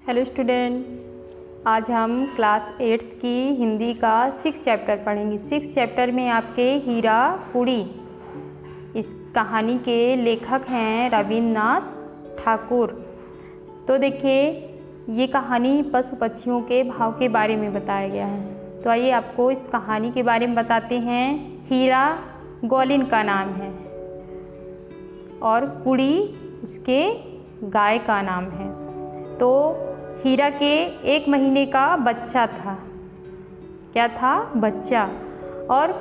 Hello student, आज हम class 8th की हिंदी का 6 चैप्टर पढ़ेंगे। 6 चैप्टर में आपके हीरा कुड़ी। इस कहानी के लेखक हैं रविन्द्रनाथ ठाकुर। तो देखिए, ये कहानी पशु पक्षियों के भाव के बारे में बताया गया है। तो आइए आपको इस कहानी के बारे में बताते हैं। हीरा गोलिन का नाम है और कुड़ी उसके गाय का नाम है। तो हीरा के 1 महीने का बच्चा था। क्या था? बच्चा। और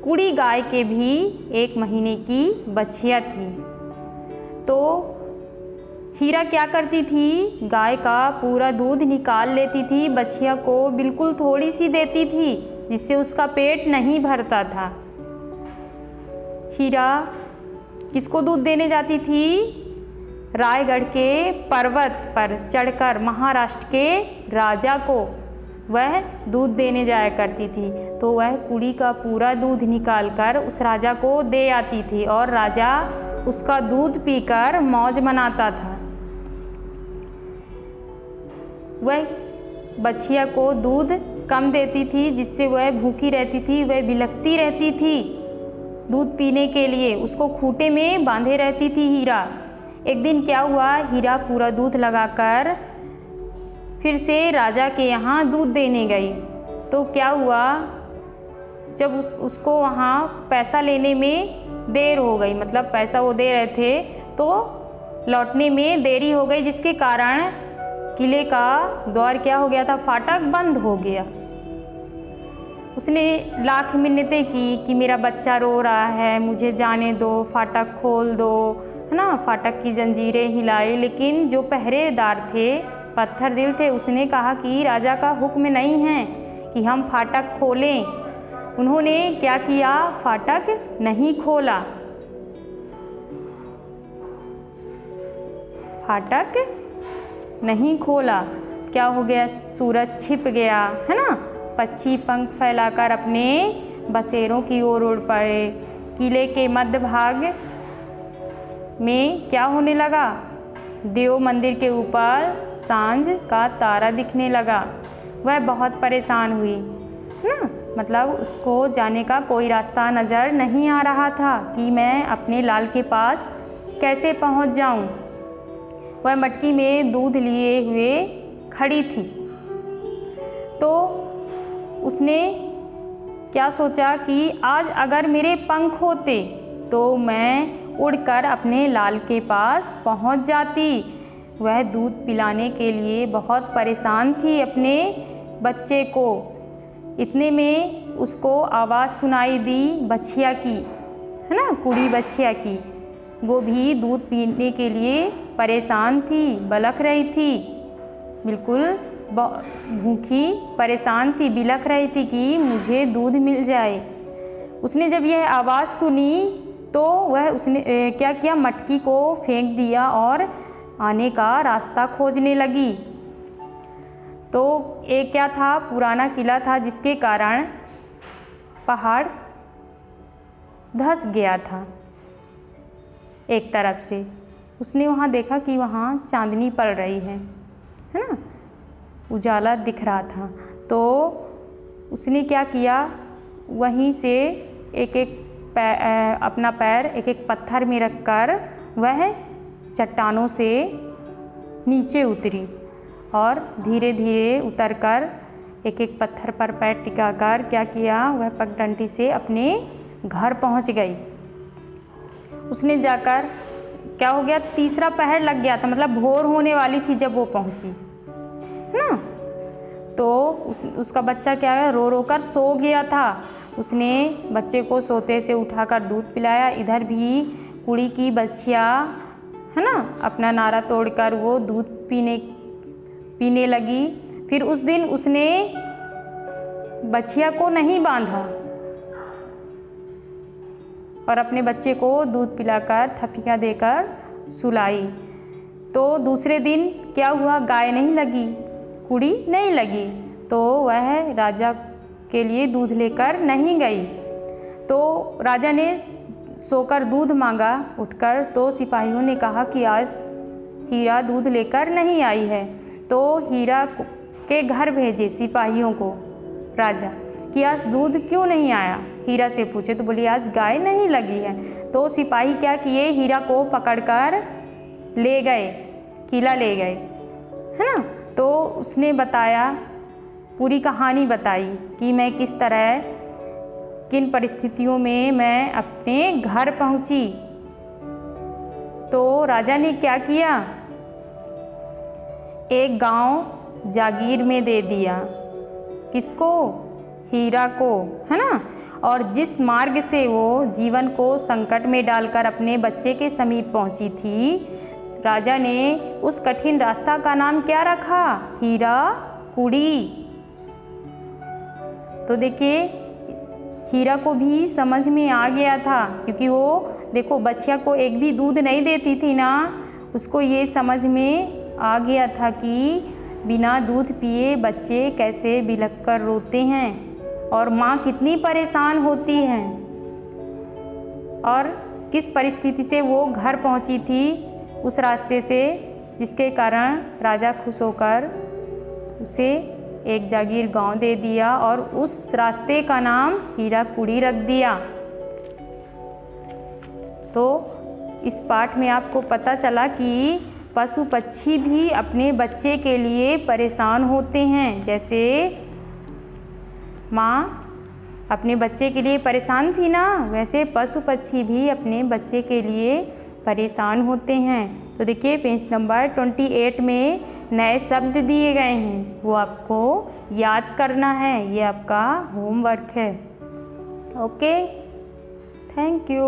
कुड़ी गाय के भी 1 महीने की बछिया थी। तो हीरा क्या करती थी? गाय का पूरा दूध निकाल लेती थी, बछिया को बिल्कुल थोड़ी सी देती थी, जिससे उसका पेट नहीं भरता था। हीरा किसको दूध देने जाती थी? रायगढ़ के पर्वत पर चढ़कर महाराष्ट्र के राजा को वह दूध देने जाया करती थी। तो वह कुड़ी का पूरा दूध निकालकर उस राजा को दे आती थी और राजा उसका दूध पीकर मौज मनाता था। वह बछिया को दूध कम देती थी, जिससे वह भूखी रहती थी, वह बिलखती रहती थी दूध पीने के लिए। उसको खूंटे में बांधे रहती थी हीरा। एक दिन क्या हुआ? हीरा पूरा दूध लगाकर फिर से राजा के यहाँ दूध देने गई। तो क्या हुआ? जब उसको वहाँ पैसा लेने में देर हो गई, मतलब पैसा वो दे रहे थे तो लौटने में देरी हो गई, जिसके कारण किले का द्वार क्या हो गया था? फाटक बंद हो गया। उसने लाख मिन्नतें की कि मेरा बच्चा रो रहा है, मुझे जाने दो, फाटक खोल दो, है ना। फाटक की जंजीरें हिलाई, लेकिन जो पहरेदार थे, पत्थर दिल थे, उसने कहा कि राजा का हुक्म नहीं है कि हम फाटक खोलें। उन्होंने क्या किया? फाटक नहीं खोला। फाटक नहीं खोला। क्या हो गया? सूरज छिप गया, है ना। पक्षी पंख फैलाकर अपने बसेरों की ओर उड़ पड़े। किले के मध्य भाग में क्या होने लगा? देव मंदिर के ऊपर सांझ का तारा दिखने लगा। वह बहुत परेशान हुई, है ना। मतलब उसको जाने का कोई रास्ता नज़र नहीं आ रहा था कि मैं अपने लाल के पास कैसे पहुंच जाऊं। वह मटकी में दूध लिए हुए खड़ी थी। तो उसने क्या सोचा कि आज अगर मेरे पंख होते तो मैं उड़कर अपने लाल के पास पहुंच जाती। वह दूध पिलाने के लिए बहुत परेशान थी अपने बच्चे को। इतने में उसको आवाज़ सुनाई दी बछिया की, है ना, कुड़ी बछिया की। वो भी दूध पीने के लिए परेशान थी, बलख रही थी, बिल्कुल भूखी परेशान थी, बिलख रही थी कि मुझे दूध मिल जाए। उसने जब यह आवाज़ सुनी तो वह उसने क्या किया? मटकी को फेंक दिया और आने का रास्ता खोजने लगी। तो एक क्या था? पुराना किला था, जिसके कारण पहाड़ धंस गया था एक तरफ से। उसने वहाँ देखा कि वहाँ चांदनी पड़ रही है ना, उजाला दिख रहा था। तो उसने क्या किया? वहीं से एक अपना पैर एक पत्थर में रखकर वह चट्टानों से नीचे उतरी और धीरे धीरे उतरकर एक पत्थर पर पैर टिकाकर क्या किया? वह पगडंडी से अपने घर पहुंच गई। उसने जाकर क्या हो गया? तीसरा पहर लग गया था, मतलब भोर होने वाली थी जब वो पहुंची, है ना। तो उसका बच्चा क्या है? रो रो कर सो गया था। उसने बच्चे को सोते से उठाकर दूध पिलाया। इधर भी कुड़ी की बछिया, है ना, अपना नारा तोड़कर वो दूध पीने लगी। फिर उस दिन उसने बछिया को नहीं बांधा और अपने बच्चे को दूध पिलाकर थपिया देकर सुलाई। तो दूसरे दिन क्या हुआ? गाय नहीं लगी, कुड़ी नहीं लगी, तो वह राजा के लिए दूध लेकर नहीं गई। तो राजा ने सोकर दूध मांगा उठकर। तो सिपाहियों ने कहा कि आज हीरा दूध लेकर नहीं आई है। तो हीरा के घर भेजे सिपाहियों को राजा कि आज दूध क्यों नहीं आया। हीरा से पूछे तो बोली आज गाय नहीं लगी है। तो सिपाही क्या किए, हीरा को पकड़कर ले गए, किला ले गए, है ना। तो उसने बताया, पूरी कहानी बताई कि मैं किस तरह, किन परिस्थितियों में मैं अपने घर पहुंची। तो राजा ने क्या किया, एक गांव जागीर में दे दिया, किसको, हीरा को, है ना। और जिस मार्ग से वो जीवन को संकट में डालकर अपने बच्चे के समीप पहुंची थी, राजा ने उस कठिन रास्ता का नाम क्या रखा, हीरा कुड़ी। तो देखिए हीरा को भी समझ में आ गया था, क्योंकि वो देखो बच्चिया को एक भी दूध नहीं देती थी ना, उसको ये समझ में आ गया था कि बिना दूध पिए बच्चे कैसे बिलख कर रोते हैं और माँ कितनी परेशान होती है, और किस परिस्थिति से वो घर पहुँची थी उस रास्ते से, जिसके कारण राजा खुश होकर उसे एक जागीर गांव दे दिया और उस रास्ते का नाम हीरा कुड़ी रख दिया। तो इस पाठ में आपको पता चला कि पशु पक्षी भी अपने बच्चे के लिए परेशान होते हैं। जैसे माँ अपने बच्चे के लिए परेशान थी ना, वैसे पशु पक्षी भी अपने बच्चे के लिए परेशान होते हैं। तो देखिए पेज नंबर 28 में नए शब्द दिए गए हैं, वो आपको याद करना है, ये आपका होमवर्क है। Okay, thank you.